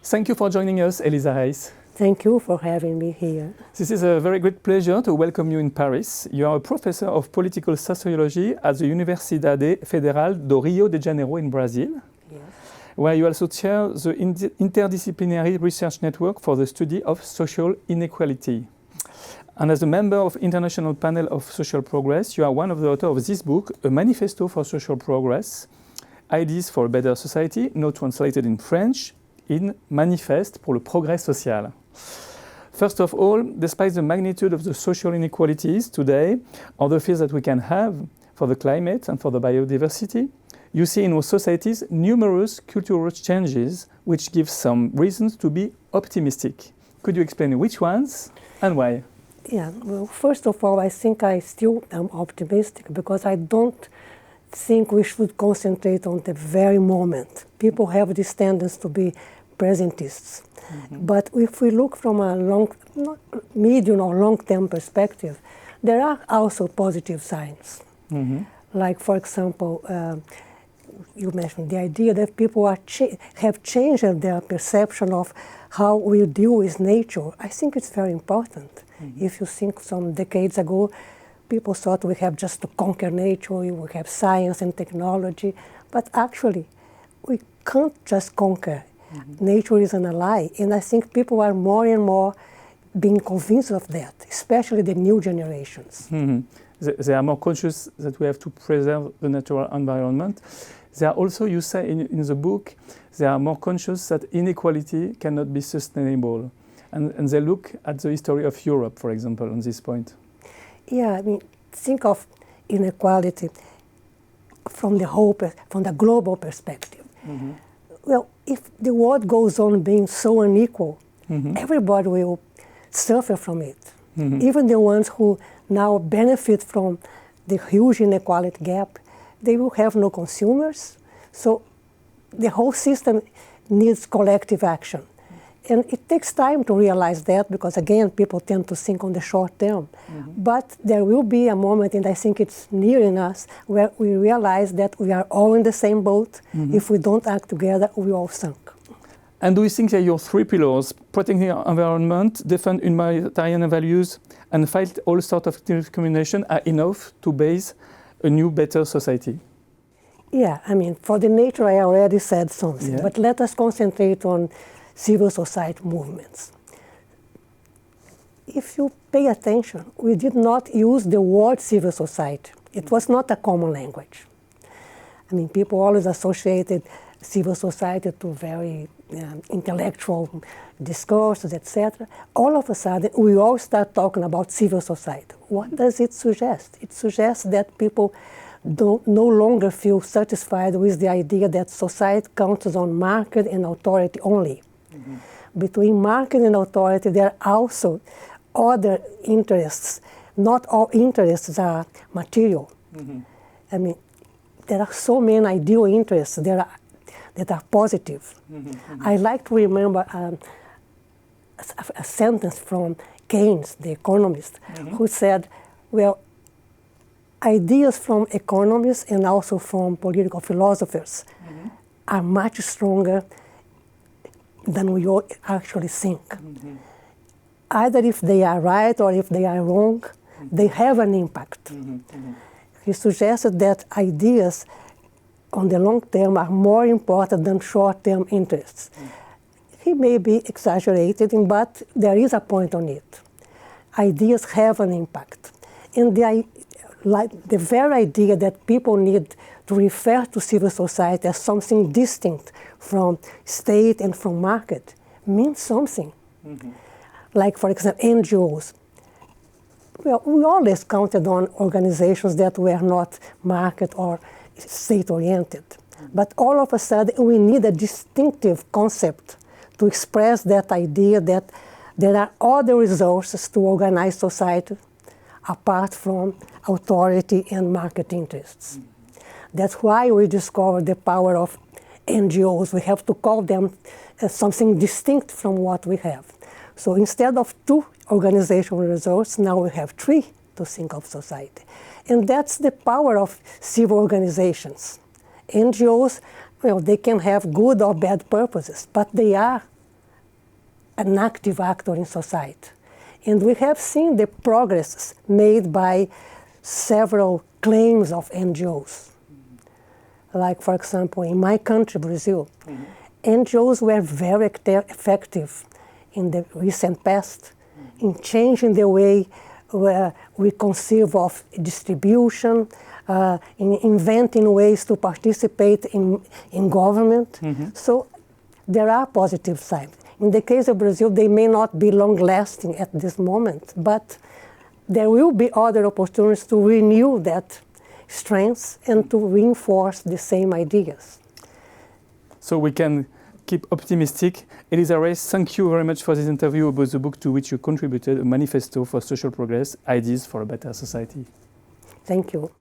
Thank you for joining us, Elisa Reis. Thank you for having me here. This is a very great pleasure to welcome you in Paris. You are a professor of Political Sociology at the Universidade Federal do Rio de Janeiro in Brazil, Yes. where you also chair the interdisciplinary research network for the study of social inequality. And as a member of International Panel of Social Progress, you are one of the authors of this book, a Manifesto for Social Progress, Ideas for a Better Society, now translated in French, in Manifeste pour le progrès social. First of all, despite the magnitude of the social inequalities today, or the fears that we can have for the climate and for the biodiversity, you see in our societies numerous cultural changes which give some reasons to be optimistic. Could you explain which ones and why? Yeah, well, first of all, I think I still am optimistic because I don't think we should concentrate on the very moment. People have this tendency to be presentists. Mm-hmm. But if we look from a medium or long-term perspective, there are also positive signs. Mm-hmm. Like, for example, you mentioned the idea that people have changed their perception of how we deal with nature. I think it's very important. Mm-hmm. If you think some decades ago, people thought we have just to conquer nature, we have science and technology, but actually we can't just conquer. Mm-hmm. Nature is an ally, and I think people are more and more being convinced of that, especially the new generations. Mm-hmm. They are more conscious that we have to preserve the natural environment. They are also, you say in the book, they are more conscious that inequality cannot be sustainable. And they look at the history of Europe, for example, on this point. Yeah, I mean, think of inequality from the global perspective. Mm-hmm. Well, if the world goes on being so unequal, mm-hmm. everybody will suffer from it. Mm-hmm. Even the ones who now benefit from the huge inequality gap, they will have no consumers. So the whole system needs collective action. And it takes time to realize that because, again, people tend to think on the short term. Mm-hmm. But there will be a moment, and I think it's near in us, where we realize that we are all in the same boat. Mm-hmm. If we don't act together, we all sink. And do you think that your three pillars, protecting the environment, defend humanitarian values, and fight all sorts of discrimination, are enough to base a new, better society? Yeah, I mean, for the nature, I already said something. Yeah. But let us concentrate on civil society movements. If you pay attention, we did not use the word civil society. It was not a common language. I mean, people always associated civil society to very intellectual discourses, etc. All of a sudden, we all start talking about civil society. What does it suggest? It suggests that people no longer feel satisfied with the idea that society counts on market and authority only. Mm-hmm. Between market and authority, there are also other interests. Not all interests are material. Mm-hmm. I mean, there are so many ideal interests that are positive. Mm-hmm. Mm-hmm. I like to remember a sentence from Keynes, the economist, mm-hmm. who said, well, ideas from economists and also from political philosophers mm-hmm. are much stronger than we all actually think. Mm-hmm. Either if they are right or if they are wrong, mm-hmm. they have an impact. Mm-hmm. Mm-hmm. He suggested that ideas on the long term are more important than short-term interests. Mm-hmm. He may be exaggerating, but there is a point on it. Ideas have an impact. And the very idea that people need to refer to civil society as something distinct from state and from market means something. Mm-hmm. Like, for example, NGOs. Well, we always counted on organizations that were not market or state-oriented. Mm-hmm. But all of a sudden, we need a distinctive concept to express that idea that there are other resources to organize society apart from authority and market interests. Mm-hmm. That's why we discovered the power of NGOs. We have to call them something distinct from what we have. So instead of 2 organizational resources, now we have 3 to think of society. And that's the power of civil organizations. NGOs, well, they can have good or bad purposes, but they are an active actor in society. And we have seen the progress made by several claims of NGOs. Like, for example, in my country, Brazil, NGOs were very effective in the recent past in changing the way we conceive of distribution, in inventing ways to participate in government. So there are positive sides. In the case of Brazil, they may not be long-lasting at this moment, but there will be other opportunities to renew that strength and to reinforce the same ideas. So we can keep optimistic. Elisa Reis, thank you very much for this interview about the book to which you contributed, a Manifesto for Social Progress, Ideas for a Better Society. Thank you.